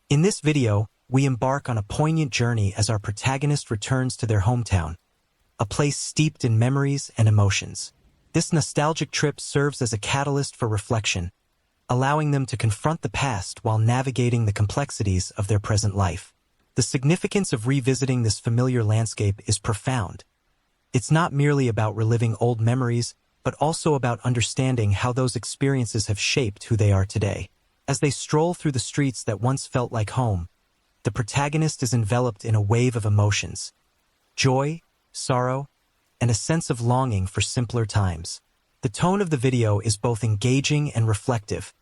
In this video, we embark on a poignant journey as our protagonist returns to their hometown, a place steeped in memories and emotions. This nostalgic trip serves as a catalyst for reflection, allowing them to confront the past while navigating the complexities of their present life. The significance of revisiting this familiar landscape is profound. It's not merely about reliving old memories, but also about understanding how those experiences have shaped who they are today. As they stroll through the streets that once felt like home, the protagonist is enveloped in a wave of emotions: joy, sorrow, and a sense of longing for simpler times. The tone of the video is both engaging and reflective,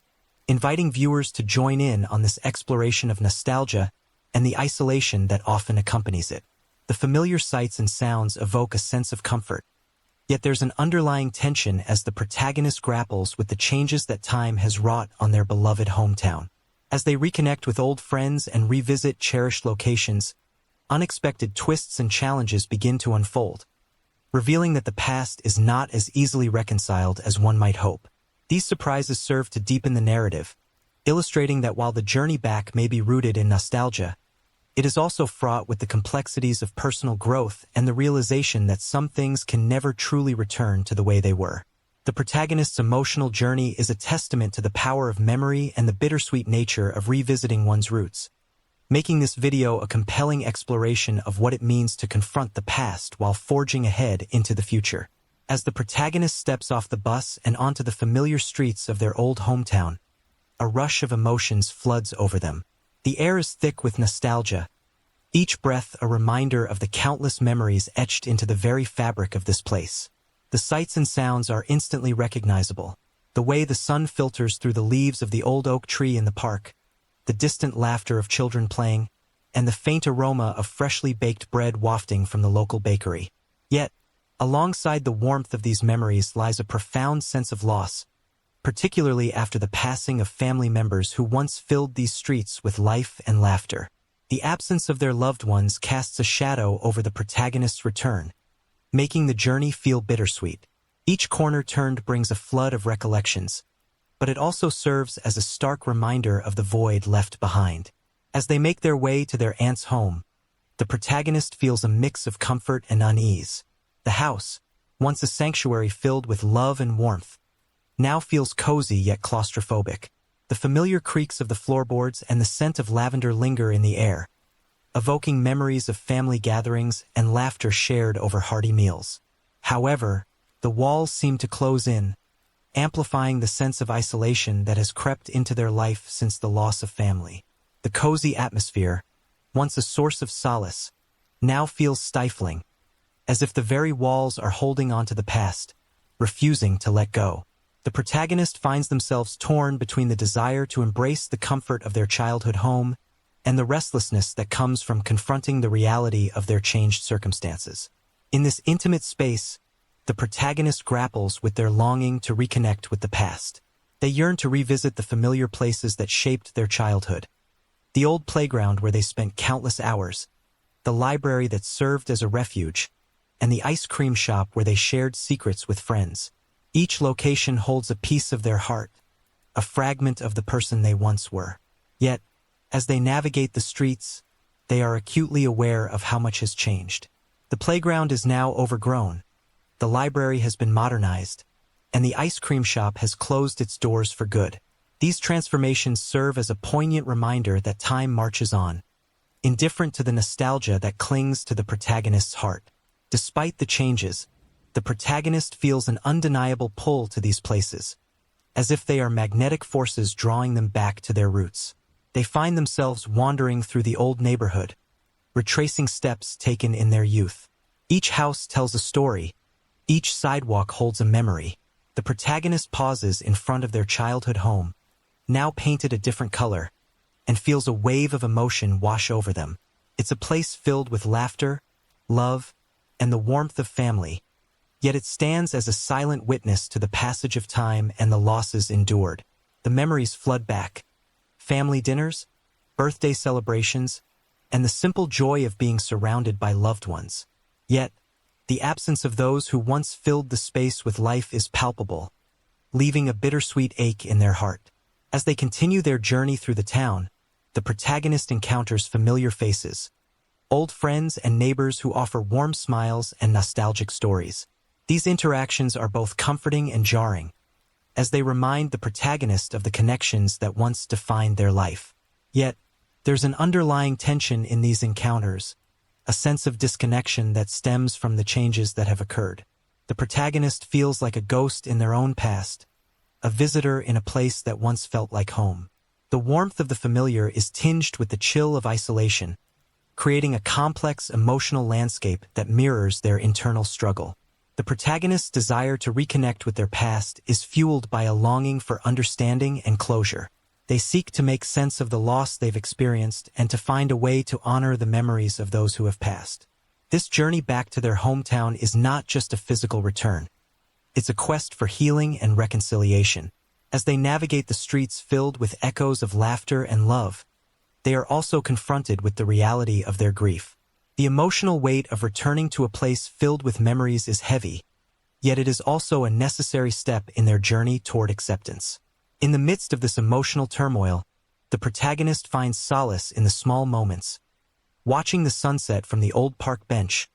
inviting viewers to join in on this exploration of nostalgia and the isolation that often accompanies it. The familiar sights and sounds evoke a sense of comfort, yet there's an underlying tension as the protagonist grapples with the changes that time has wrought on their beloved hometown. As they reconnect with old friends and revisit cherished locations, unexpected twists and challenges begin to unfold, revealing that the past is not as easily reconciled as one might hope. These surprises serve to deepen the narrative, illustrating that while the journey back may be rooted in nostalgia, it is also fraught with the complexities of personal growth and the realization that some things can never truly return to the way they were. The protagonist's emotional journey is a testament to the power of memory and the bittersweet nature of revisiting one's roots, making this video a compelling exploration of what it means to confront the past while forging ahead into the future. As the protagonist steps off the bus and onto the familiar streets of their old hometown, a rush of emotions floods over them. The air is thick with nostalgia, each breath a reminder of the countless memories etched into the very fabric of this place. The sights and sounds are instantly recognizable: the way the sun filters through the leaves of the old oak tree in the park, the distant laughter of children playing, and the faint aroma of freshly baked bread wafting from the local bakery. Yet, alongside the warmth of these memories lies a profound sense of loss, particularly after the passing of family members who once filled these streets with life and laughter. The absence of their loved ones casts a shadow over the protagonist's return, making the journey feel bittersweet. Each corner turned brings a flood of recollections, but it also serves as a stark reminder of the void left behind. As they make their way to their aunt's home, the protagonist feels a mix of comfort and unease. The house, once a sanctuary filled with love and warmth, now feels cozy yet claustrophobic. The familiar creaks of the floorboards and the scent of lavender linger in the air, evoking memories of family gatherings and laughter shared over hearty meals. However, the walls seem to close in, amplifying the sense of isolation that has crept into their life since the loss of family. The cozy atmosphere, once a source of solace, now feels stifling, as if the very walls are holding on to the past, refusing to let go. The protagonist finds themselves torn between the desire to embrace the comfort of their childhood home and the restlessness that comes from confronting the reality of their changed circumstances. In this intimate space, the protagonist grapples with their longing to reconnect with the past. They yearn to revisit the familiar places that shaped their childhood: the old playground where they spent countless hours, the library that served as a refuge, and the ice cream shop where they shared secrets with friends. Each location holds a piece of their heart, a fragment of the person they once were. Yet, as they navigate the streets, they are acutely aware of how much has changed. The playground is now overgrown, the library has been modernized, and the ice cream shop has closed its doors for good. These transformations serve as a poignant reminder that time marches on, indifferent to the nostalgia that clings to the protagonist's heart. Despite the changes, the protagonist feels an undeniable pull to these places, as if they are magnetic forces drawing them back to their roots. They find themselves wandering through the old neighborhood, retracing steps taken in their youth. Each house tells a story, each sidewalk holds a memory. The protagonist pauses in front of their childhood home, now painted a different color, and feels a wave of emotion wash over them. It's a place filled with laughter, love, and the warmth of family, yet it stands as a silent witness to the passage of time and the losses endured. The memories flood back: family dinners, birthday celebrations, and the simple joy of being surrounded by loved ones. Yet, the absence of those who once filled the space with life is palpable, leaving a bittersweet ache in their heart. As they continue their journey through the town, the protagonist encounters familiar faces, old friends and neighbors who offer warm smiles and nostalgic stories. These interactions are both comforting and jarring, as they remind the protagonist of the connections that once defined their life. Yet, there's an underlying tension in these encounters, a sense of disconnection that stems from the changes that have occurred. The protagonist feels like a ghost in their own past, a visitor in a place that once felt like home. The warmth of the familiar is tinged with the chill of isolation, creating a complex emotional landscape that mirrors their internal struggle. The protagonist's desire to reconnect with their past is fueled by a longing for understanding and closure. They seek to make sense of the loss they've experienced and to find a way to honor the memories of those who have passed. This journey back to their hometown is not just a physical return. It's a quest for healing and reconciliation. As they navigate the streets filled with echoes of laughter and love, they are also confronted with the reality of their grief. The emotional weight of returning to a place filled with memories is heavy, yet it is also a necessary step in their journey toward acceptance. In the midst of this emotional turmoil, the protagonist finds solace in the small moments, watching the sunset from the old park bench,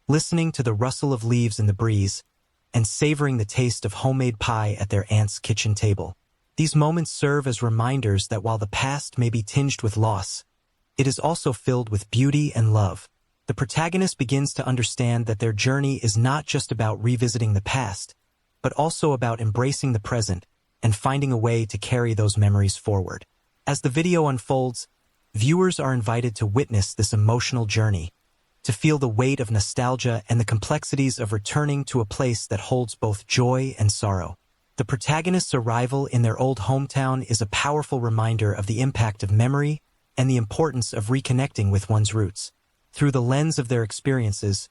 listening to the rustle of leaves in the breeze, and savoring the taste of homemade pie at their aunt's kitchen table. These moments serve as reminders that while the past may be tinged with loss, it is also filled with beauty and love. The protagonist begins to understand that their journey is not just about revisiting the past, but also about embracing the present and finding a way to carry those memories forward. As the video unfolds, viewers are invited to witness this emotional journey, to feel the weight of nostalgia and the complexities of returning to a place that holds both joy and sorrow. The protagonist's arrival in their old hometown is a powerful reminder of the impact of memory and the importance of reconnecting with one's roots. Through the lens of their experiences,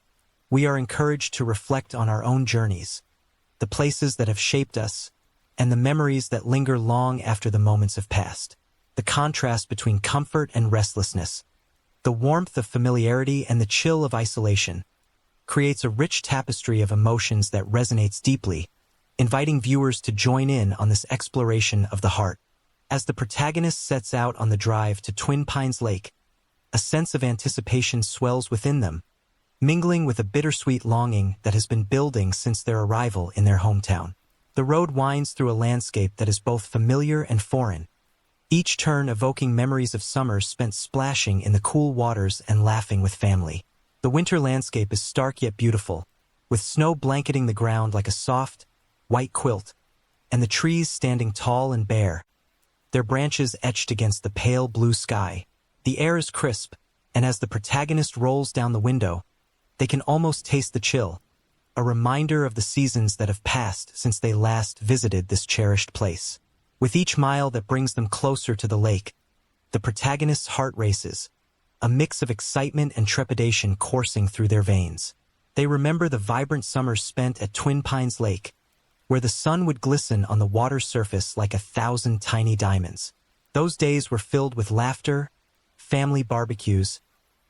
we are encouraged to reflect on our own journeys, the places that have shaped us, and the memories that linger long after the moments have passed. The contrast between comfort and restlessness, the warmth of familiarity and the chill of isolation, creates a rich tapestry of emotions that resonates deeply, inviting viewers to join in on this exploration of the heart. As the protagonist sets out on the drive to Twin Pines Lake, a sense of anticipation swells within them, mingling with a bittersweet longing that has been building since their arrival in their hometown. The road winds through a landscape that is both familiar and foreign, each turn evoking memories of summers spent splashing in the cool waters and laughing with family. The winter landscape is stark yet beautiful, with snow blanketing the ground like a soft, white quilt, and the trees standing tall and bare, their branches etched against the pale blue sky. The air is crisp, and as the protagonist rolls down the window, they can almost taste the chill, a reminder of the seasons that have passed since they last visited this cherished place. With each mile that brings them closer to the lake, the protagonist's heart races, a mix of excitement and trepidation coursing through their veins. They remember the vibrant summers spent at Twin Pines Lake, where the sun would glisten on the water's surface like 1,000 tiny diamonds. Those days were filled with laughter, family barbecues,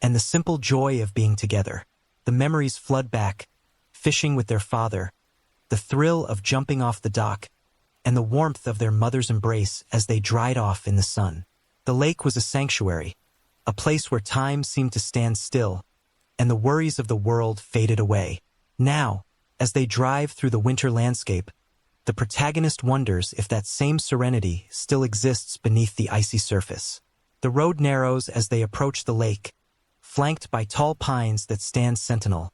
and the simple joy of being together. The memories flood back, fishing with their father, the thrill of jumping off the dock, and the warmth of their mother's embrace as they dried off in the sun. The lake was a sanctuary, a place where time seemed to stand still, and the worries of the world faded away. Now, as they drive through the winter landscape, the protagonist wonders if that same serenity still exists beneath the icy surface. The road narrows as they approach the lake, flanked by tall pines that stand sentinel,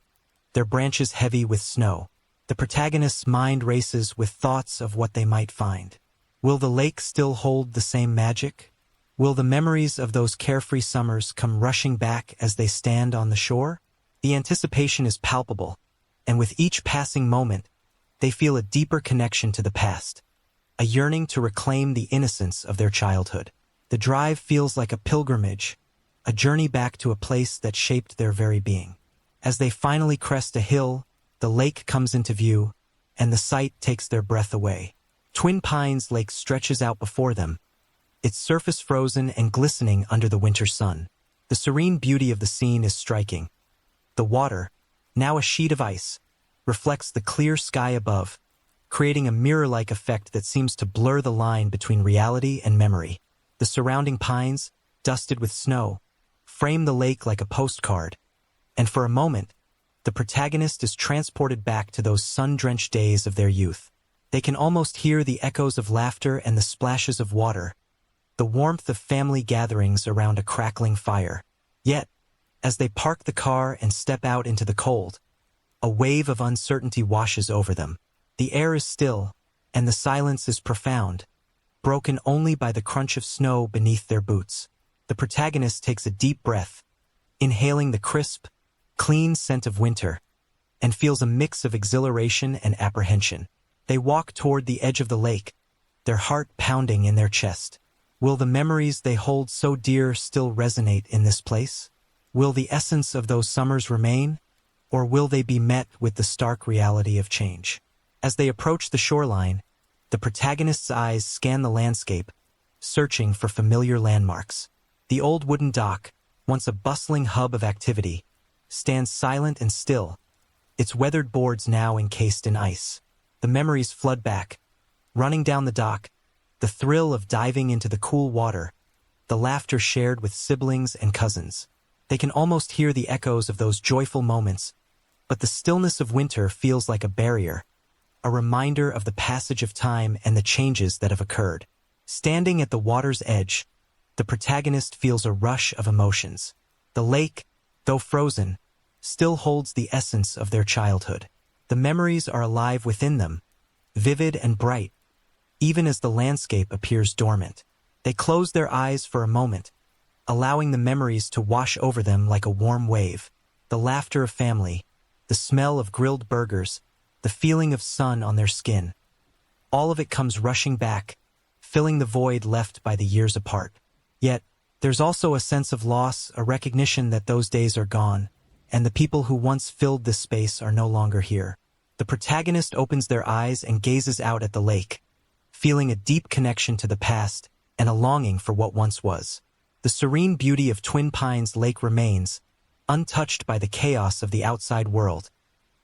their branches heavy with snow. The protagonist's mind races with thoughts of what they might find. Will the lake still hold the same magic? Will the memories of those carefree summers come rushing back as they stand on the shore? The anticipation is palpable, and with each passing moment, they feel a deeper connection to the past, a yearning to reclaim the innocence of their childhood. The drive feels like a pilgrimage, a journey back to a place that shaped their very being. As they finally crest a hill, the lake comes into view, and the sight takes their breath away. Twin Pines Lake stretches out before them, its surface frozen and glistening under the winter sun. The serene beauty of the scene is striking. The water, now a sheet of ice, reflects the clear sky above, creating a mirror-like effect that seems to blur the line between reality and memory. The surrounding pines, dusted with snow, frame the lake like a postcard, and for a moment, the protagonist is transported back to those sun-drenched days of their youth. They can almost hear the echoes of laughter and the splashes of water, the warmth of family gatherings around a crackling fire. Yet, as they park the car and step out into the cold, a wave of uncertainty washes over them. The air is still, and the silence is profound, broken only by the crunch of snow beneath their boots. The protagonist takes a deep breath, inhaling the crisp, clean scent of winter, and feels a mix of exhilaration and apprehension. They walk toward the edge of the lake, their heart pounding in their chest. Will the memories they hold so dear still resonate in this place? Will the essence of those summers remain, or will they be met with the stark reality of change? As they approach the shoreline, the protagonist's eyes scan the landscape, searching for familiar landmarks. The old wooden dock, once a bustling hub of activity, stands silent and still, its weathered boards now encased in ice. The memories flood back, running down the dock, the thrill of diving into the cool water, the laughter shared with siblings and cousins. They can almost hear the echoes of those joyful moments, but the stillness of winter feels like a barrier, a reminder of the passage of time and the changes that have occurred. Standing at the water's edge, the protagonist feels a rush of emotions. The lake, though frozen, still holds the essence of their childhood. The memories are alive within them, vivid and bright, even as the landscape appears dormant. They close their eyes for a moment, allowing the memories to wash over them like a warm wave. The laughter of family, the smell of grilled burgers, the feeling of sun on their skin. All of it comes rushing back, filling the void left by the years apart. Yet, there's also a sense of loss, a recognition that those days are gone, and the people who once filled this space are no longer here. The protagonist opens their eyes and gazes out at the lake, feeling a deep connection to the past and a longing for what once was. The serene beauty of Twin Pines Lake remains, untouched by the chaos of the outside world,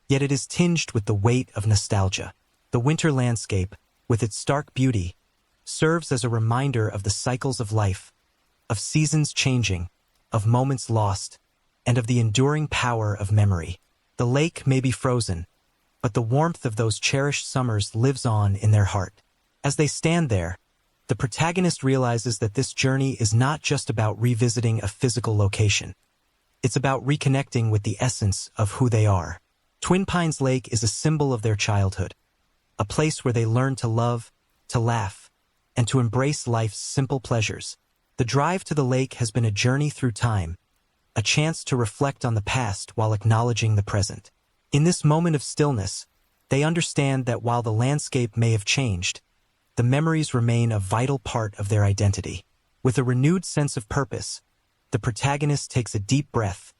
yet it is tinged with the weight of nostalgia. The winter landscape, with its stark beauty, serves as a reminder of the cycles of life, of seasons changing, of moments lost, and of the enduring power of memory. The lake may be frozen, but the warmth of those cherished summers lives on in their heart. As they stand there, the protagonist realizes that this journey is not just about revisiting a physical location. It's about reconnecting with the essence of who they are. Twin Pines Lake is a symbol of their childhood, a place where they learn to love, to laugh, and to embrace life's simple pleasures. The drive to the lake has been a journey through time, a chance to reflect on the past while acknowledging the present. In this moment of stillness, they understand that while the landscape may have changed, the memories remain a vital part of their identity. With a renewed sense of purpose, the protagonist takes a deep breath,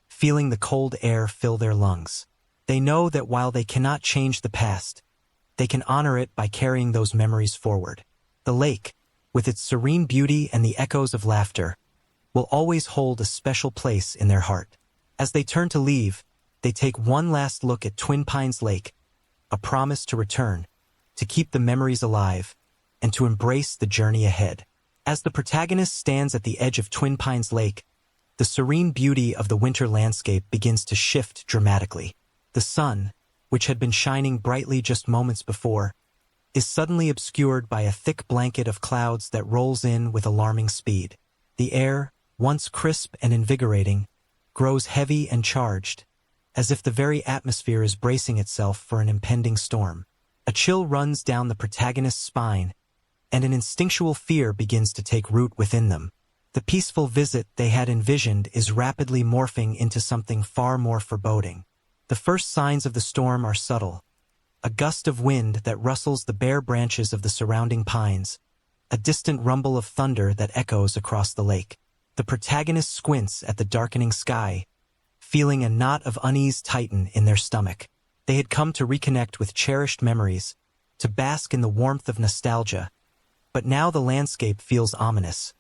feeling the cold air fill their lungs. They know that while they cannot change the past, they can honor it by carrying those memories forward. The lake, with its serene beauty and the echoes of laughter, will always hold a special place in their heart. As they turn to leave, they take one last look at Twin Pines Lake, a promise to return, to keep the memories alive, and to embrace the journey ahead. As the protagonist stands at the edge of Twin Pines Lake, the serene beauty of the winter landscape begins to shift dramatically. The sun, which had been shining brightly just moments before, is suddenly obscured by a thick blanket of clouds that rolls in with alarming speed. The air, once crisp and invigorating, grows heavy and charged, as if the very atmosphere is bracing itself for an impending storm. A chill runs down the protagonist's spine, and an instinctual fear begins to take root within them. The peaceful visit they had envisioned is rapidly morphing into something far more foreboding. The first signs of the storm are subtle. A gust of wind that rustles the bare branches of the surrounding pines, a distant rumble of thunder that echoes across the lake. The protagonist squints at the darkening sky, feeling a knot of unease tighten in their stomach. They had come to reconnect with cherished memories, to bask in the warmth of nostalgia, but now the landscape feels ominous,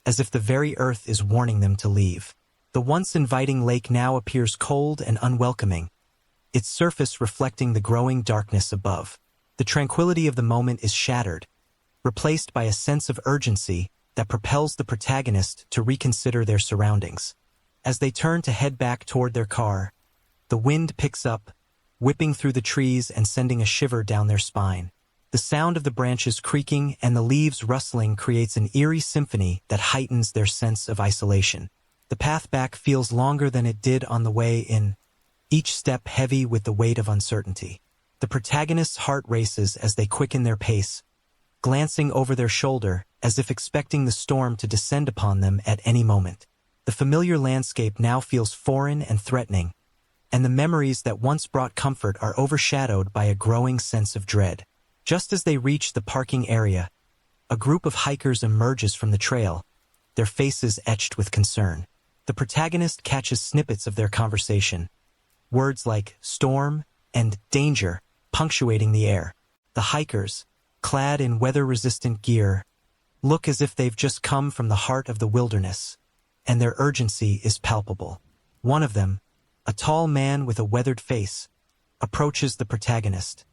as if the very earth is warning them to leave. The once inviting lake now appears cold and unwelcoming, its surface reflecting the growing darkness above. The tranquility of the moment is shattered, replaced by a sense of urgency that propels the protagonist to reconsider their surroundings. As they turn to head back toward their car, the wind picks up, whipping through the trees and sending a shiver down their spine. The sound of the branches creaking and the leaves rustling creates an eerie symphony that heightens their sense of isolation. The path back feels longer than it did on the way in, each step heavy with the weight of uncertainty. The protagonist's heart races as they quicken their pace, glancing over their shoulder as if expecting the storm to descend upon them at any moment. The familiar landscape now feels foreign and threatening, and the memories that once brought comfort are overshadowed by a growing sense of dread. Just as they reach the parking area, a group of hikers emerges from the trail, their faces etched with concern. The protagonist catches snippets of their conversation, words like storm and danger punctuating the air. The hikers, clad in weather-resistant gear, look as if they've just come from the heart of the wilderness, and their urgency is palpable. One of them, a tall man with a weathered face, approaches the protagonist,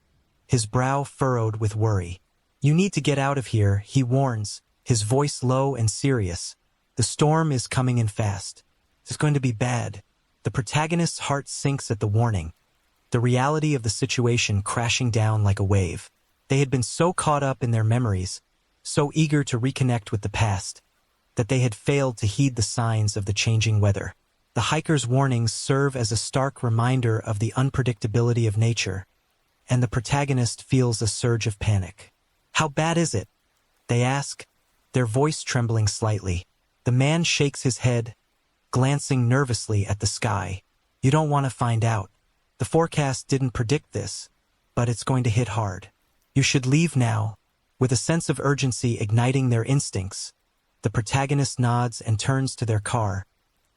his brow furrowed with worry. "You need to get out of here," he warns, his voice low and serious. "The storm is coming in fast. It's going to be bad." The protagonist's heart sinks at the warning, the reality of the situation crashing down like a wave. They had been so caught up in their memories, so eager to reconnect with the past, that they had failed to heed the signs of the changing weather. The hikers' warnings serve as a stark reminder of the unpredictability of nature, and the protagonist feels a surge of panic. "How bad is it?" they ask, their voice trembling slightly. The man shakes his head, glancing nervously at the sky. "You don't want to find out. The forecast didn't predict this, but it's going to hit hard. You should leave now." With a sense of urgency igniting their instincts, the protagonist nods and turns to their car,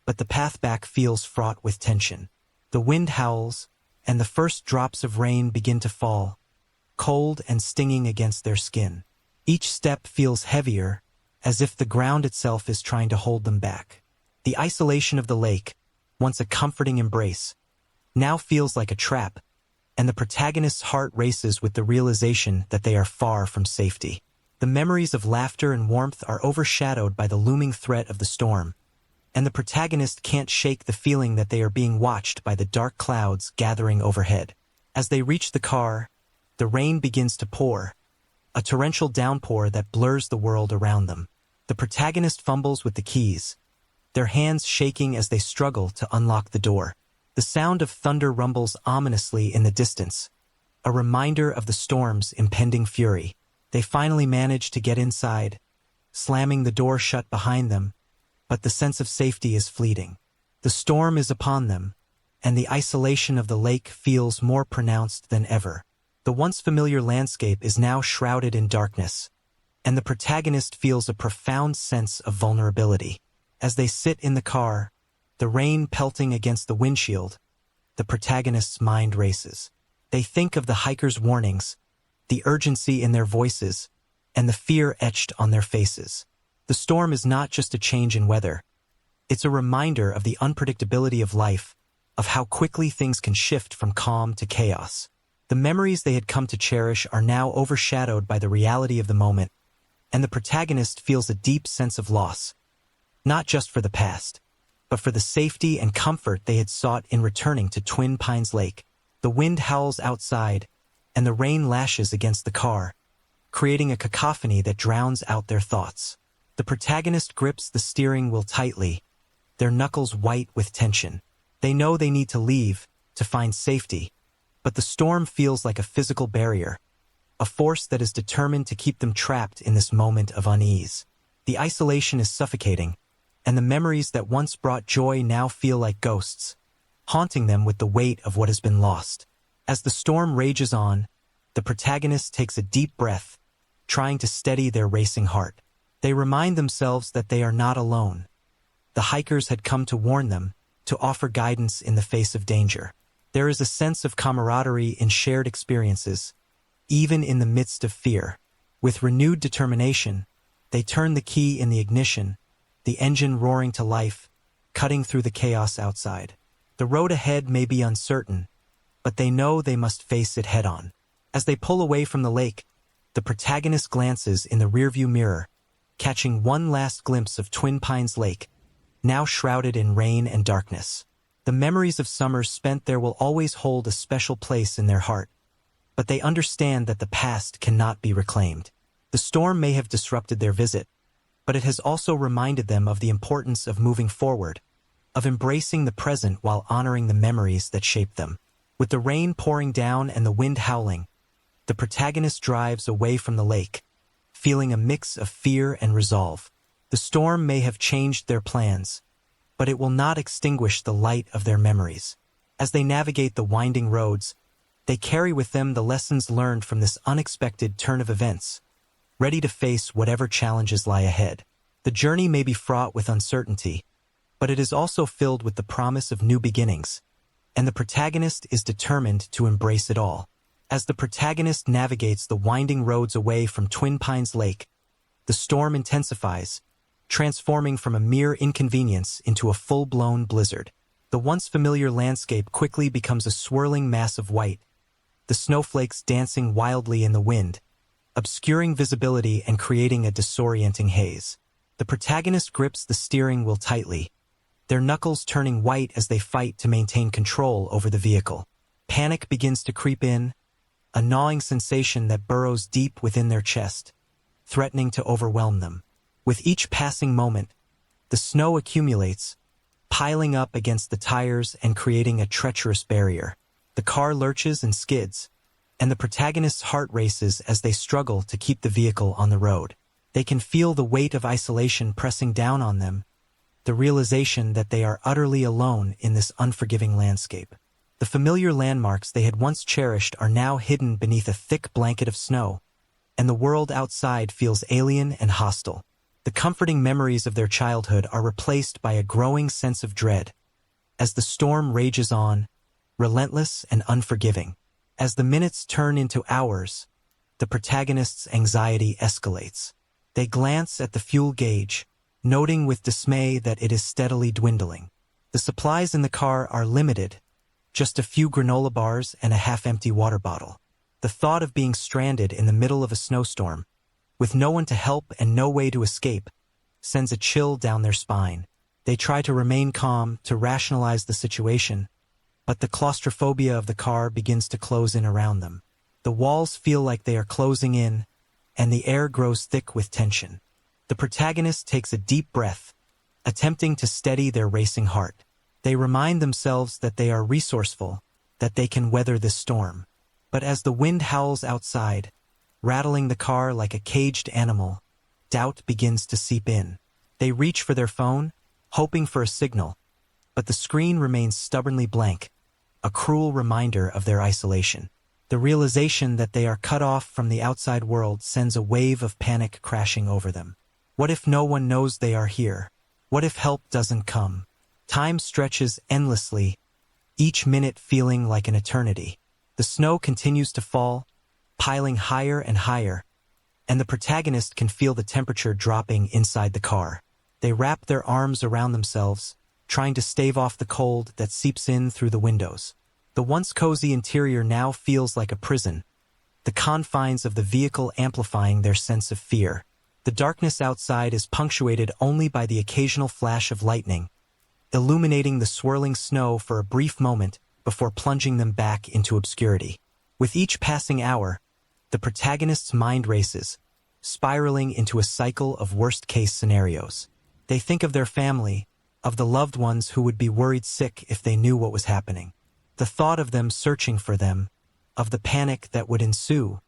but the path back feels fraught with tension. The wind howls, and the first drops of rain begin to fall, cold and stinging against their skin. Each step feels heavier, as if the ground itself is trying to hold them back. The isolation of the lake, once a comforting embrace, now feels like a trap, and the protagonist's heart races with the realization that they are far from safety. The memories of laughter and warmth are overshadowed by the looming threat of the storm, and the protagonist can't shake the feeling that they are being watched by the dark clouds gathering overhead. As they reach the car, the rain begins to pour, a torrential downpour that blurs the world around them. The protagonist fumbles with the keys, their hands shaking as they struggle to unlock the door. The sound of thunder rumbles ominously in the distance, a reminder of the storm's impending fury. They finally manage to get inside, slamming the door shut behind them, but the sense of safety is fleeting. The storm is upon them, and the isolation of the lake feels more pronounced than ever. The once familiar landscape is now shrouded in darkness, and the protagonist feels a profound sense of vulnerability. As they sit in the car, the rain pelting against the windshield, the protagonist's mind races. They think of the hikers' warnings, the urgency in their voices, and the fear etched on their faces. The storm is not just a change in weather. It's a reminder of the unpredictability of life, of how quickly things can shift from calm to chaos. The memories they had come to cherish are now overshadowed by the reality of the moment, and the protagonist feels a deep sense of loss, not just for the past, but for the safety and comfort they had sought in returning to Twin Pines Lake. The wind howls outside, and the rain lashes against the car, creating a cacophony that drowns out their thoughts. The protagonist grips the steering wheel tightly, their knuckles white with tension. They know they need to leave, to find safety, but the storm feels like a physical barrier, a force that is determined to keep them trapped in this moment of unease. The isolation is suffocating, and the memories that once brought joy now feel like ghosts, haunting them with the weight of what has been lost. As the storm rages on, the protagonist takes a deep breath, trying to steady their racing heart. They remind themselves that they are not alone. The hikers had come to warn them, to offer guidance in the face of danger. There is a sense of camaraderie in shared experiences, even in the midst of fear. With renewed determination, they turn the key in the ignition, the engine roaring to life, cutting through the chaos outside. The road ahead may be uncertain, but they know they must face it head-on. As they pull away from the lake, the protagonist glances in the rearview mirror, catching one last glimpse of Twin Pines Lake, now shrouded in rain and darkness. The memories of summers spent there will always hold a special place in their heart, but they understand that the past cannot be reclaimed. The storm may have disrupted their visit, but it has also reminded them of the importance of moving forward, of embracing the present while honoring the memories that shaped them. With the rain pouring down and the wind howling, the protagonist drives away from the lake, feeling a mix of fear and resolve. The storm may have changed their plans, but it will not extinguish the light of their memories. As they navigate the winding roads, they carry with them the lessons learned from this unexpected turn of events, ready to face whatever challenges lie ahead. The journey may be fraught with uncertainty, but it is also filled with the promise of new beginnings, and the protagonist is determined to embrace it all. As the protagonist navigates the winding roads away from Twin Pines Lake, the storm intensifies, transforming from a mere inconvenience into a full-blown blizzard. The once familiar landscape quickly becomes a swirling mass of white, the snowflakes dancing wildly in the wind, obscuring visibility and creating a disorienting haze. The protagonist grips the steering wheel tightly, their knuckles turning white as they fight to maintain control over the vehicle. Panic begins to creep in, a gnawing sensation that burrows deep within their chest, threatening to overwhelm them. With each passing moment, the snow accumulates, piling up against the tires and creating a treacherous barrier. The car lurches and skids, and the protagonist's heart races as they struggle to keep the vehicle on the road. They can feel the weight of isolation pressing down on them, the realization that they are utterly alone in this unforgiving landscape. The familiar landmarks they had once cherished are now hidden beneath a thick blanket of snow, and the world outside feels alien and hostile. The comforting memories of their childhood are replaced by a growing sense of dread, as the storm rages on, relentless and unforgiving. As the minutes turn into hours, the protagonist's anxiety escalates. They glance at the fuel gauge, noting with dismay that it is steadily dwindling. The supplies in the car are limited, just a few granola bars and a half-empty water bottle. The thought of being stranded in the middle of a snowstorm, with no one to help and no way to escape, sends a chill down their spine. They try to remain calm, to rationalize the situation, but the claustrophobia of the car begins to close in around them. The walls feel like they are closing in, and the air grows thick with tension. The protagonist takes a deep breath, attempting to steady their racing heart. They remind themselves that they are resourceful, that they can weather this storm. But as the wind howls outside, rattling the car like a caged animal, doubt begins to seep in. They reach for their phone, hoping for a signal, but the screen remains stubbornly blank, a cruel reminder of their isolation. The realization that they are cut off from the outside world sends a wave of panic crashing over them. What if no one knows they are here? What if help doesn't come? Time stretches endlessly, each minute feeling like an eternity. The snow continues to fall, piling higher and higher, and the protagonist can feel the temperature dropping inside the car. They wrap their arms around themselves, trying to stave off the cold that seeps in through the windows. The once cozy interior now feels like a prison, the confines of the vehicle amplifying their sense of fear. The darkness outside is punctuated only by the occasional flash of lightning, illuminating the swirling snow for a brief moment before plunging them back into obscurity. With each passing hour, the protagonist's mind races, spiraling into a cycle of worst-case scenarios. They think of their family, of the loved ones who would be worried sick if they knew what was happening. The thought of them searching for them, of the panic that would ensue,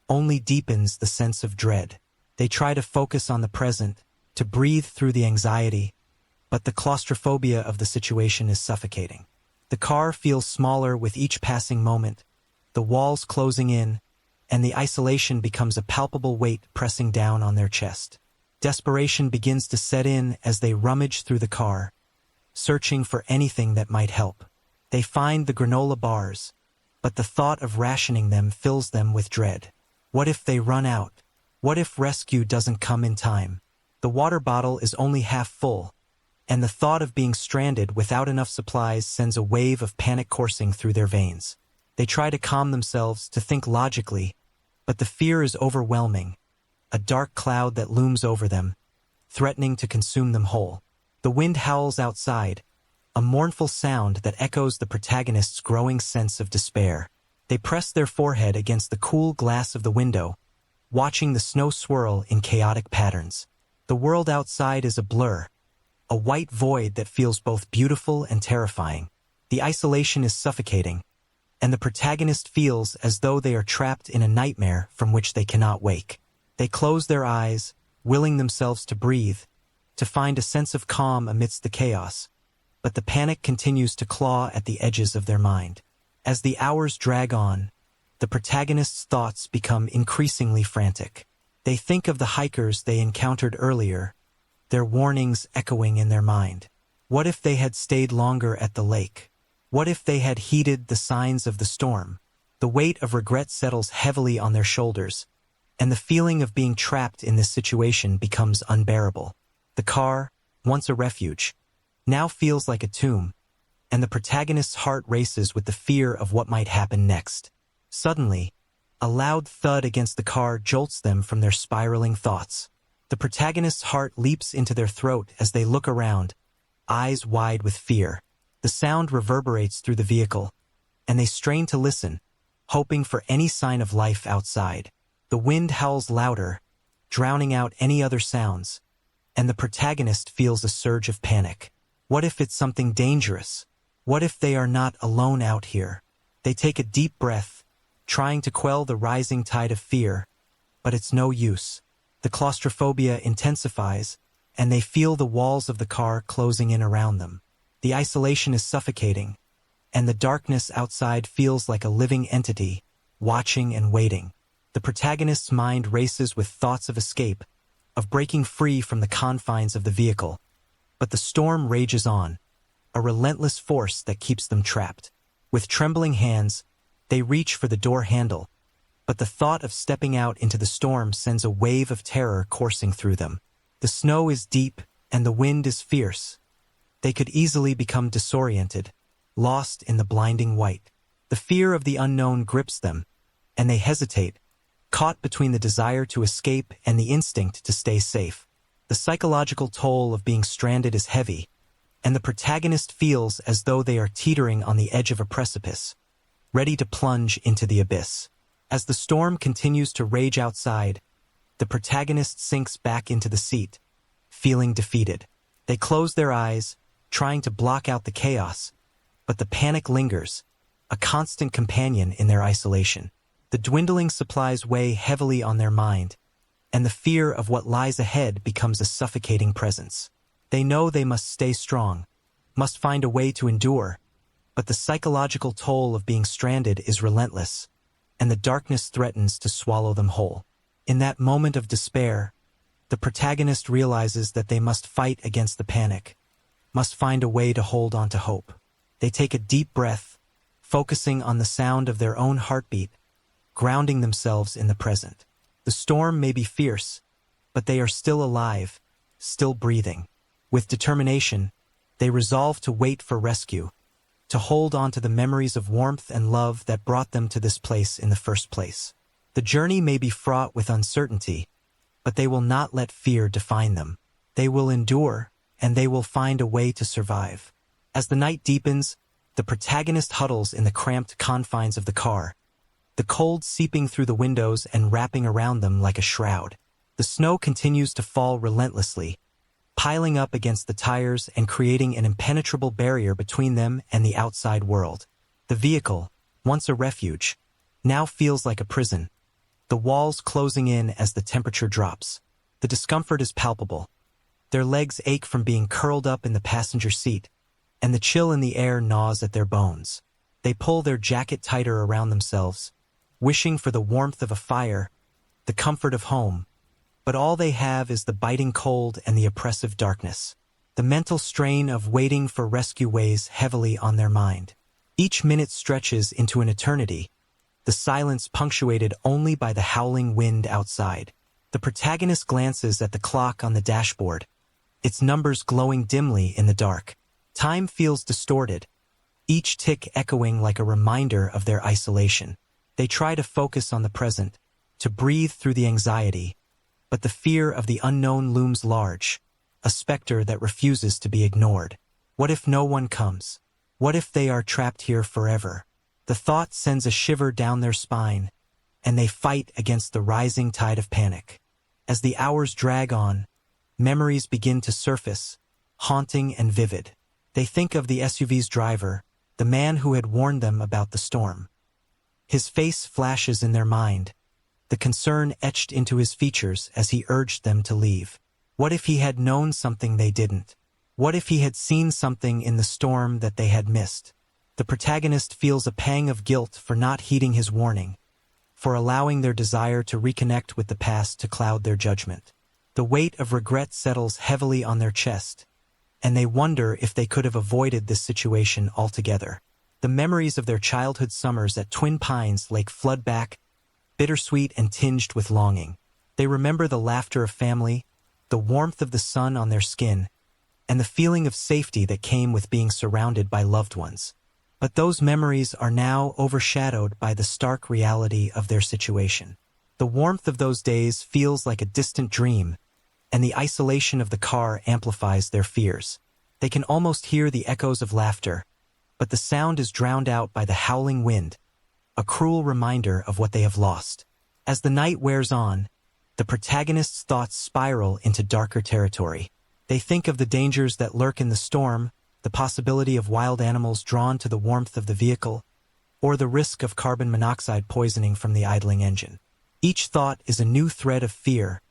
only deepens the sense of dread. They try to focus on the present, to breathe through the anxiety, but the claustrophobia of the situation is suffocating. The car feels smaller with each passing moment, the walls closing in, and the isolation becomes a palpable weight pressing down on their chest. Desperation begins to set in as they rummage through the car, searching for anything that might help. They find the granola bars, but the thought of rationing them fills them with dread. What if they run out? What if rescue doesn't come in time? The water bottle is only half full, and the thought of being stranded without enough supplies sends a wave of panic coursing through their veins. They try to calm themselves, to think logically, but the fear is overwhelming, a dark cloud that looms over them, threatening to consume them whole. The wind howls outside, a mournful sound that echoes the protagonist's growing sense of despair. They press their forehead against the cool glass of the window, watching the snow swirl in chaotic patterns. The world outside is a blur, a white void that feels both beautiful and terrifying. The isolation is suffocating, and the protagonist feels as though they are trapped in a nightmare from which they cannot wake. They close their eyes, willing themselves to breathe, to find a sense of calm amidst the chaos. But the panic continues to claw at the edges of their mind. As the hours drag on, the protagonist's thoughts become increasingly frantic. They think of the hikers they encountered earlier, their warnings echoing in their mind. What if they had stayed longer at the lake? What if they had heeded the signs of the storm? The weight of regret settles heavily on their shoulders, and the feeling of being trapped in this situation becomes unbearable. The car, once a refuge, now feels like a tomb, and the protagonist's heart races with the fear of what might happen next. Suddenly, a loud thud against the car jolts them from their spiraling thoughts. The protagonist's heart leaps into their throat as they look around, eyes wide with fear. The sound reverberates through the vehicle, and they strain to listen, hoping for any sign of life outside. The wind howls louder, drowning out any other sounds, and the protagonist feels a surge of panic. What if it's something dangerous? What if they are not alone out here? They take a deep breath, trying to quell the rising tide of fear, but it's no use. The claustrophobia intensifies, and they feel the walls of the car closing in around them. The isolation is suffocating, and the darkness outside feels like a living entity, watching and waiting. The protagonist's mind races with thoughts of escape, of breaking free from the confines of the vehicle. But the storm rages on, a relentless force that keeps them trapped. With trembling hands, they reach for the door handle, but the thought of stepping out into the storm sends a wave of terror coursing through them. The snow is deep, and the wind is fierce. They could easily become disoriented, lost in the blinding white. The fear of the unknown grips them, and they hesitate, caught between the desire to escape and the instinct to stay safe. The psychological toll of being stranded is heavy, and the protagonist feels as though they are teetering on the edge of a precipice, ready to plunge into the abyss. As the storm continues to rage outside, the protagonist sinks back into the seat, feeling defeated. They close their eyes, trying to block out the chaos, but the panic lingers, a constant companion in their isolation. The dwindling supplies weigh heavily on their mind, and the fear of what lies ahead becomes a suffocating presence. They know they must stay strong, must find a way to endure, but the psychological toll of being stranded is relentless, and the darkness threatens to swallow them whole. In that moment of despair, the protagonist realizes that they must fight against the panic, must find a way to hold on to hope. They take a deep breath, focusing on the sound of their own heartbeat, grounding themselves in the present. The storm may be fierce, but they are still alive, still breathing. With determination, they resolve to wait for rescue, to hold on to the memories of warmth and love that brought them to this place in the first place. The journey may be fraught with uncertainty, but they will not let fear define them. They will endure, and they will find a way to survive. As the night deepens, the protagonist huddles in the cramped confines of the car, the cold seeping through the windows and wrapping around them like a shroud. The snow continues to fall relentlessly, piling up against the tires and creating an impenetrable barrier between them and the outside world. The vehicle, once a refuge, now feels like a prison, the walls closing in as the temperature drops. The discomfort is palpable. Their legs ache from being curled up in the passenger seat, and the chill in the air gnaws at their bones. They pull their jacket tighter around themselves, wishing for the warmth of a fire, the comfort of home, but all they have is the biting cold and the oppressive darkness. The mental strain of waiting for rescue weighs heavily on their mind. Each minute stretches into an eternity, the silence punctuated only by the howling wind outside. The protagonist glances at the clock on the dashboard, its numbers glowing dimly in the dark. Time feels distorted, each tick echoing like a reminder of their isolation. They try to focus on the present, to breathe through the anxiety, but the fear of the unknown looms large, a specter that refuses to be ignored. What if no one comes? What if they are trapped here forever? The thought sends a shiver down their spine, and they fight against the rising tide of panic. As the hours drag on, memories begin to surface, haunting and vivid. They think of the SUV's driver, the man who had warned them about the storm. His face flashes in their mind, the concern etched into his features as he urged them to leave. What if he had known something they didn't? What if he had seen something in the storm that they had missed? The protagonist feels a pang of guilt for not heeding his warning, for allowing their desire to reconnect with the past to cloud their judgment. The weight of regret settles heavily on their chest, and they wonder if they could have avoided this situation altogether. The memories of their childhood summers at Twin Pines Lake flood back, bittersweet and tinged with longing. They remember the laughter of family, the warmth of the sun on their skin, and the feeling of safety that came with being surrounded by loved ones. But those memories are now overshadowed by the stark reality of their situation. The warmth of those days feels like a distant dream, and the isolation of the car amplifies their fears. They can almost hear the echoes of laughter, but the sound is drowned out by the howling wind, a cruel reminder of what they have lost. As the night wears on, the protagonist's thoughts spiral into darker territory. They think of the dangers that lurk in the storm, the possibility of wild animals drawn to the warmth of the vehicle, or the risk of carbon monoxide poisoning from the idling engine. Each thought is a new thread of fear,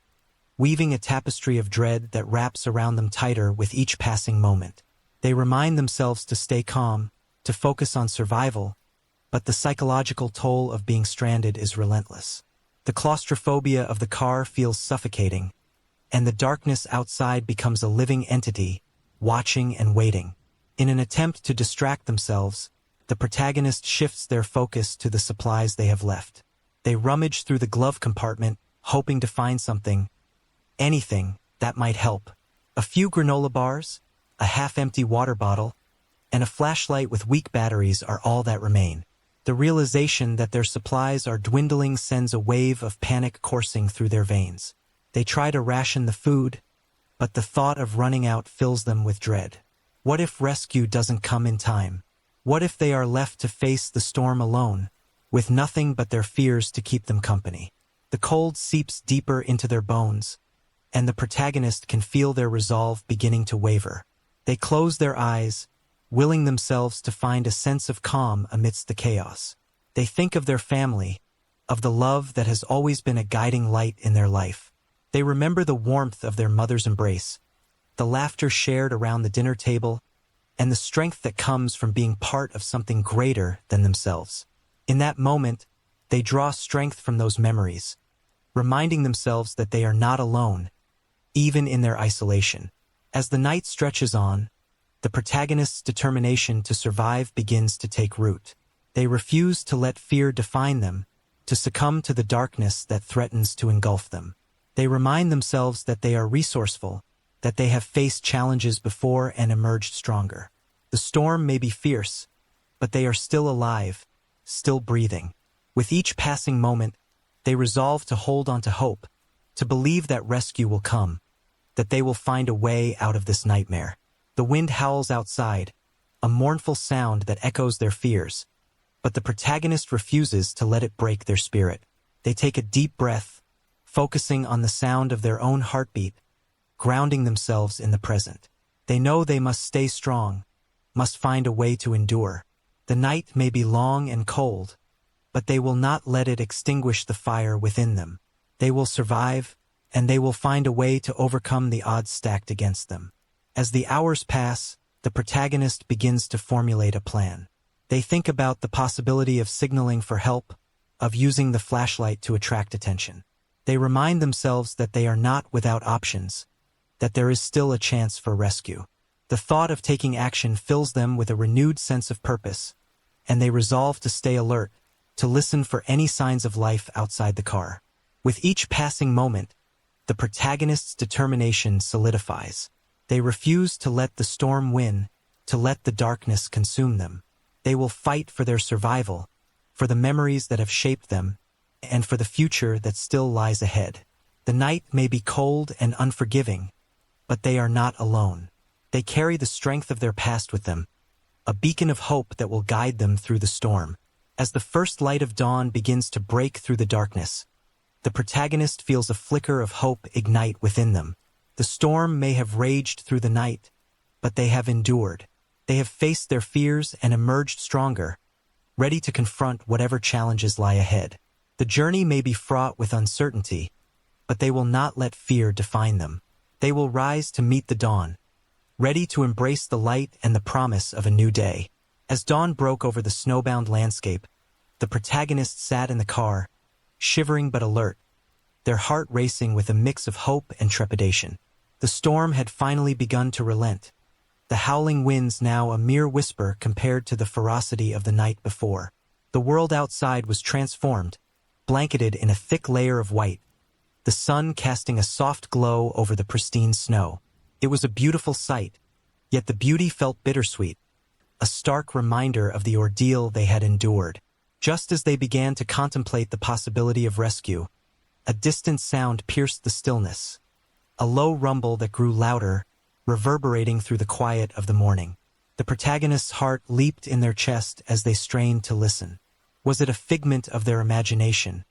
weaving a tapestry of dread that wraps around them tighter with each passing moment. They remind themselves to stay calm, to focus on survival, but the psychological toll of being stranded is relentless. The claustrophobia of the car feels suffocating, and the darkness outside becomes a living entity, watching and waiting. In an attempt to distract themselves, the protagonist shifts their focus to the supplies they have left. They rummage through the glove compartment, hoping to find something, anything, that might help. A few granola bars, a half-empty water bottle, and a flashlight with weak batteries are all that remain. The realization that their supplies are dwindling sends a wave of panic coursing through their veins. They try to ration the food, but the thought of running out fills them with dread. What if rescue doesn't come in time? What if they are left to face the storm alone, with nothing but their fears to keep them company? The cold seeps deeper into their bones, and the protagonist can feel their resolve beginning to waver. They close their eyes, willing themselves to find a sense of calm amidst the chaos. They think of their family, of the love that has always been a guiding light in their life. They remember the warmth of their mother's embrace, the laughter shared around the dinner table, and the strength that comes from being part of something greater than themselves. In that moment, they draw strength from those memories, reminding themselves that they are not alone, even in their isolation. As the night stretches on, the protagonist's determination to survive begins to take root. They refuse to let fear define them, to succumb to the darkness that threatens to engulf them. They remind themselves that they are resourceful, that they have faced challenges before and emerged stronger. The storm may be fierce, but they are still alive, still breathing. With each passing moment, they resolve to hold on to hope, to believe that rescue will come, that they will find a way out of this nightmare. The wind howls outside, a mournful sound that echoes their fears, but the protagonist refuses to let it break their spirit. They take a deep breath, focusing on the sound of their own heartbeat, grounding themselves in the present. They know they must stay strong, must find a way to endure. The night may be long and cold, but they will not let it extinguish the fire within them. They will survive, and they will find a way to overcome the odds stacked against them. As the hours pass, the protagonist begins to formulate a plan. They think about the possibility of signaling for help, of using the flashlight to attract attention. They remind themselves that they are not without options, that there is still a chance for rescue. The thought of taking action fills them with a renewed sense of purpose, and they resolve to stay alert, to listen for any signs of life outside the car. With each passing moment, the protagonist's determination solidifies. They refuse to let the storm win, to let the darkness consume them. They will fight for their survival, for the memories that have shaped them, and for the future that still lies ahead. The night may be cold and unforgiving, but they are not alone. They carry the strength of their past with them, a beacon of hope that will guide them through the storm. As the first light of dawn begins to break through the darkness, the protagonist feels a flicker of hope ignite within them. The storm may have raged through the night, but they have endured. They have faced their fears and emerged stronger, ready to confront whatever challenges lie ahead. The journey may be fraught with uncertainty, but they will not let fear define them. They will rise to meet the dawn, ready to embrace the light and the promise of a new day. As dawn broke over the snowbound landscape, the protagonist sat in the car, shivering but alert, their heart racing with a mix of hope and trepidation. The storm had finally begun to relent, the howling winds now a mere whisper compared to the ferocity of the night before. The world outside was transformed, blanketed in a thick layer of white, the sun casting a soft glow over the pristine snow. It was a beautiful sight, yet the beauty felt bittersweet, a stark reminder of the ordeal they had endured. Just as they began to contemplate the possibility of rescue, a distant sound pierced the stillness, a low rumble that grew louder, reverberating through the quiet of the morning. The protagonist's heart leaped in their chest as they strained to listen. Was it a figment of their imagination,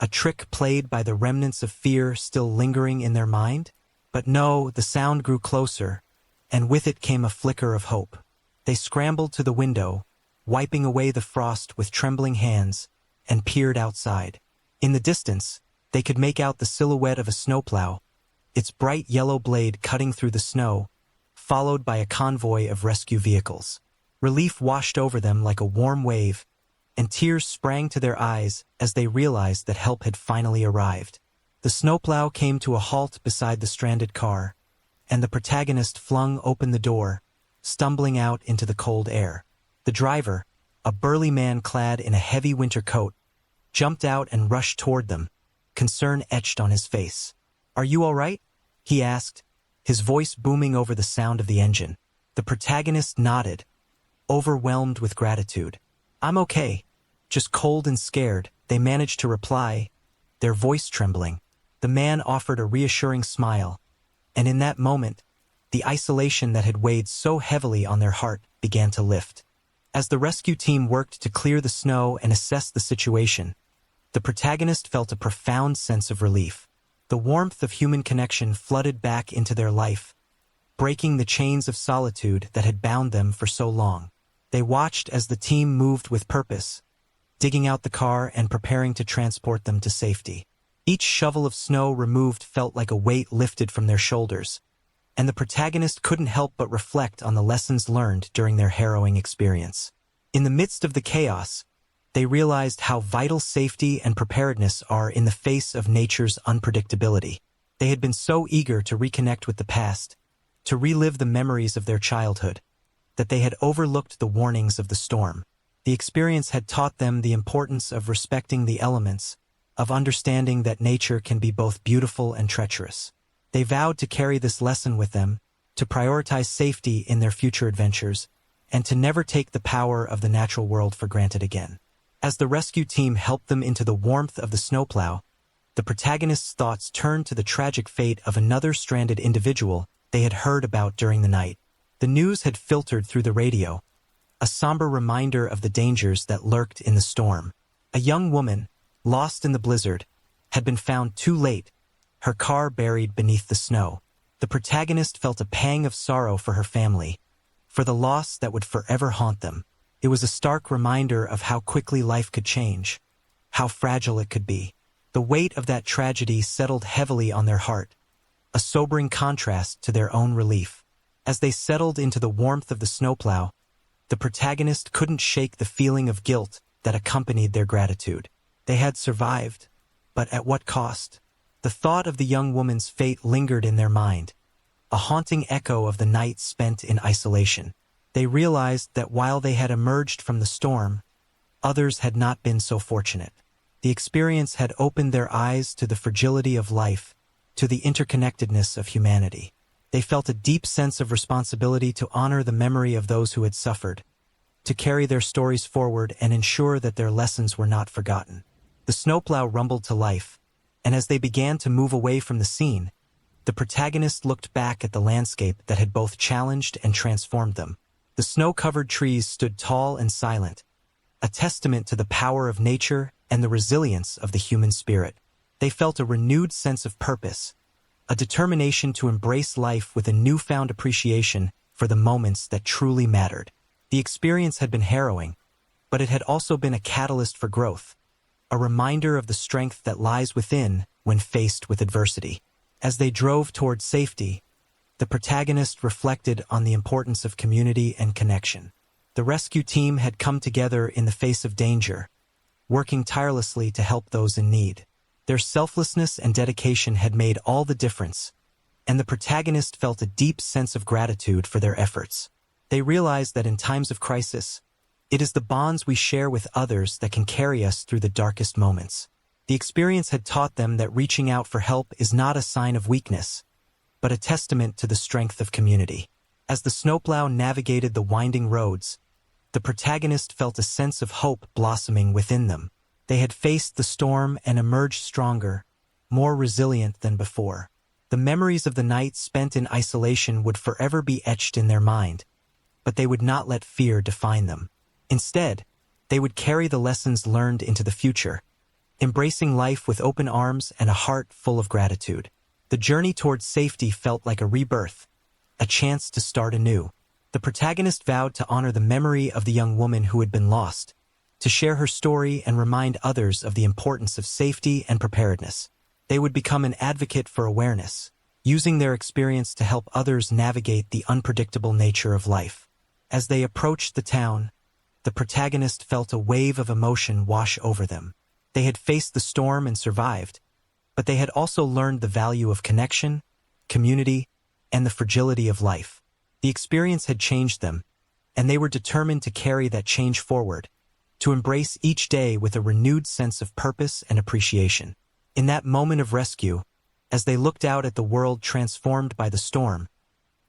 a trick played by the remnants of fear still lingering in their mind? But no, the sound grew closer, and with it came a flicker of hope. They scrambled to the window, wiping away the frost with trembling hands, and peered outside. In the distance, they could make out the silhouette of a snowplow, its bright yellow blade cutting through the snow, followed by a convoy of rescue vehicles. Relief washed over them like a warm wave, and tears sprang to their eyes as they realized that help had finally arrived. The snowplow came to a halt beside the stranded car, and the protagonist flung open the door, stumbling out into the cold air. The driver, a burly man clad in a heavy winter coat, jumped out and rushed toward them, concern etched on his face. "Are you all right?" he asked, his voice booming over the sound of the engine. The protagonist nodded, overwhelmed with gratitude. "I'm okay, just cold and scared," they managed to reply, their voice trembling. The man offered a reassuring smile, and in that moment, the isolation that had weighed so heavily on their heart began to lift. As the rescue team worked to clear the snow and assess the situation, the protagonist felt a profound sense of relief. The warmth of human connection flooded back into their life, breaking the chains of solitude that had bound them for so long. They watched as the team moved with purpose, digging out the car and preparing to transport them to safety. Each shovel of snow removed felt like a weight lifted from their shoulders, and the protagonist couldn't help but reflect on the lessons learned during their harrowing experience. In the midst of the chaos, they realized how vital safety and preparedness are in the face of nature's unpredictability. They had been so eager to reconnect with the past, to relive the memories of their childhood, that they had overlooked the warnings of the storm. The experience had taught them the importance of respecting the elements, of understanding that nature can be both beautiful and treacherous. They vowed to carry this lesson with them, to prioritize safety in their future adventures, and to never take the power of the natural world for granted again. As the rescue team helped them into the warmth of the snowplow, the protagonist's thoughts turned to the tragic fate of another stranded individual they had heard about during the night. The news had filtered through the radio, a somber reminder of the dangers that lurked in the storm. A young woman, lost in the blizzard, had been found too late, her car buried beneath the snow. The protagonist felt a pang of sorrow for her family, for the loss that would forever haunt them. It was a stark reminder of how quickly life could change, how fragile it could be. The weight of that tragedy settled heavily on their heart, a sobering contrast to their own relief. As they settled into the warmth of the snowplow, the protagonist couldn't shake the feeling of guilt that accompanied their gratitude. They had survived, but at what cost? The thought of the young woman's fate lingered in their mind, a haunting echo of the night spent in isolation. They realized that while they had emerged from the storm, others had not been so fortunate. The experience had opened their eyes to the fragility of life, to the interconnectedness of humanity. They felt a deep sense of responsibility to honor the memory of those who had suffered, to carry their stories forward and ensure that their lessons were not forgotten. The snowplow rumbled to life, and as they began to move away from the scene, the protagonist looked back at the landscape that had both challenged and transformed them. The snow-covered trees stood tall and silent, a testament to the power of nature and the resilience of the human spirit. They felt a renewed sense of purpose, a determination to embrace life with a newfound appreciation for the moments that truly mattered. The experience had been harrowing, but it had also been a catalyst for growth, a reminder of the strength that lies within when faced with adversity. As they drove toward safety, the protagonist reflected on the importance of community and connection. The rescue team had come together in the face of danger, working tirelessly to help those in need. Their selflessness and dedication had made all the difference, and the protagonist felt a deep sense of gratitude for their efforts. They realized that in times of crisis, it is the bonds we share with others that can carry us through the darkest moments. The experience had taught them that reaching out for help is not a sign of weakness, but a testament to the strength of community. As the snowplow navigated the winding roads, the protagonist felt a sense of hope blossoming within them. They had faced the storm and emerged stronger, more resilient than before. The memories of the night spent in isolation would forever be etched in their mind, but they would not let fear define them. Instead, they would carry the lessons learned into the future, embracing life with open arms and a heart full of gratitude. The journey towards safety felt like a rebirth, a chance to start anew. The protagonist vowed to honor the memory of the young woman who had been lost, to share her story and remind others of the importance of safety and preparedness. They would become an advocate for awareness, using their experience to help others navigate the unpredictable nature of life. As they approached the town, the protagonist felt a wave of emotion wash over them. They had faced the storm and survived, but they had also learned the value of connection, community, and the fragility of life. The experience had changed them, and they were determined to carry that change forward, to embrace each day with a renewed sense of purpose and appreciation. In that moment of rescue, as they looked out at the world transformed by the storm,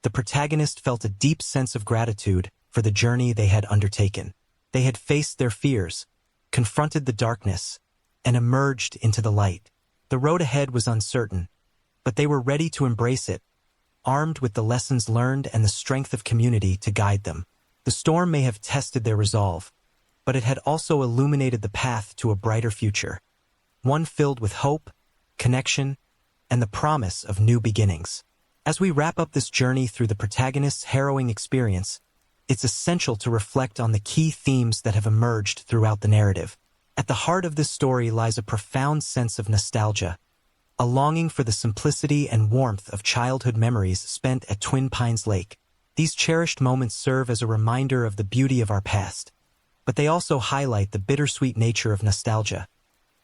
the protagonist felt a deep sense of gratitude for the journey they had undertaken. They had faced their fears, confronted the darkness, and emerged into the light. The road ahead was uncertain, but they were ready to embrace it, armed with the lessons learned and the strength of community to guide them. The storm may have tested their resolve, but it had also illuminated the path to a brighter future, one filled with hope, connection, and the promise of new beginnings. As we wrap up this journey through the protagonist's harrowing experience, it's essential to reflect on the key themes that have emerged throughout the narrative. At the heart of this story lies a profound sense of nostalgia, a longing for the simplicity and warmth of childhood memories spent at Twin Pines Lake. These cherished moments serve as a reminder of the beauty of our past, but they also highlight the bittersweet nature of nostalgia,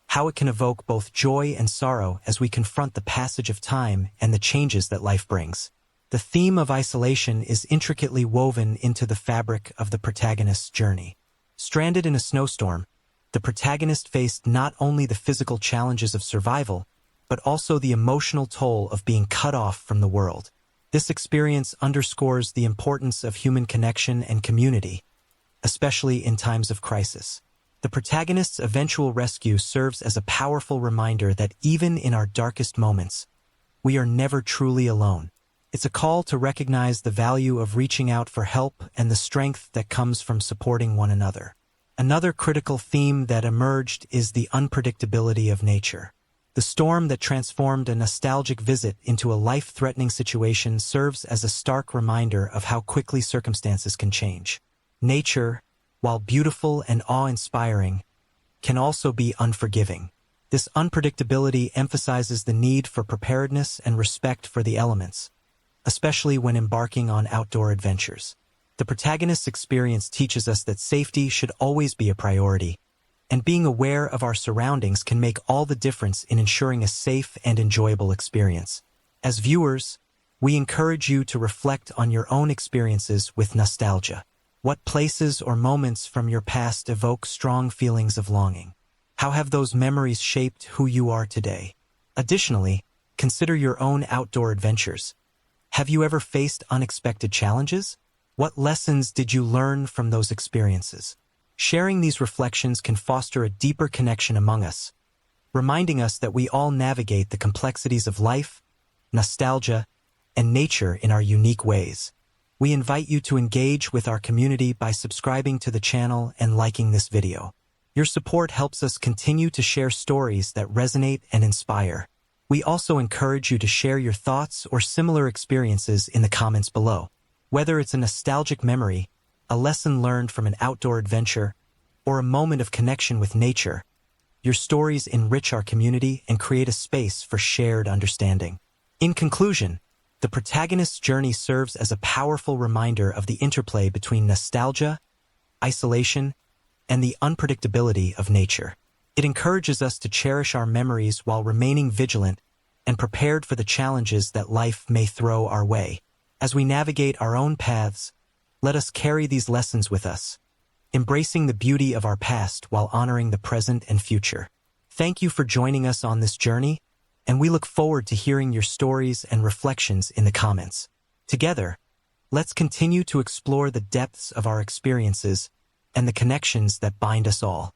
how it can evoke both joy and sorrow as we confront the passage of time and the changes that life brings. The theme of isolation is intricately woven into the fabric of the protagonist's journey. Stranded in a snowstorm, the protagonist faced not only the physical challenges of survival, but also the emotional toll of being cut off from the world. This experience underscores the importance of human connection and community, especially in times of crisis. The protagonist's eventual rescue serves as a powerful reminder that even in our darkest moments, we are never truly alone. It's a call to recognize the value of reaching out for help and the strength that comes from supporting one another. Another critical theme that emerged is the unpredictability of nature. The storm that transformed a nostalgic visit into a life-threatening situation serves as a stark reminder of how quickly circumstances can change. Nature, while beautiful and awe-inspiring, can also be unforgiving. This unpredictability emphasizes the need for preparedness and respect for the elements, especially when embarking on outdoor adventures. The protagonist's experience teaches us that safety should always be a priority, and being aware of our surroundings can make all the difference in ensuring a safe and enjoyable experience. As viewers, we encourage you to reflect on your own experiences with nostalgia. What places or moments from your past evoke strong feelings of longing? How have those memories shaped who you are today? Additionally, consider your own outdoor adventures. Have you ever faced unexpected challenges? What lessons did you learn from those experiences? Sharing these reflections can foster a deeper connection among us, reminding us that we all navigate the complexities of life, nostalgia, and nature in our unique ways. We invite you to engage with our community by subscribing to the channel and liking this video. Your support helps us continue to share stories that resonate and inspire. We also encourage you to share your thoughts or similar experiences in the comments below. Whether it's a nostalgic memory, a lesson learned from an outdoor adventure, or a moment of connection with nature, your stories enrich our community and create a space for shared understanding. In conclusion, the protagonist's journey serves as a powerful reminder of the interplay between nostalgia, isolation, and the unpredictability of nature. It encourages us to cherish our memories while remaining vigilant and prepared for the challenges that life may throw our way. As we navigate our own paths, let us carry these lessons with us, embracing the beauty of our past while honoring the present and future. Thank you for joining us on this journey, and we look forward to hearing your stories and reflections in the comments. Together, let's continue to explore the depths of our experiences and the connections that bind us all.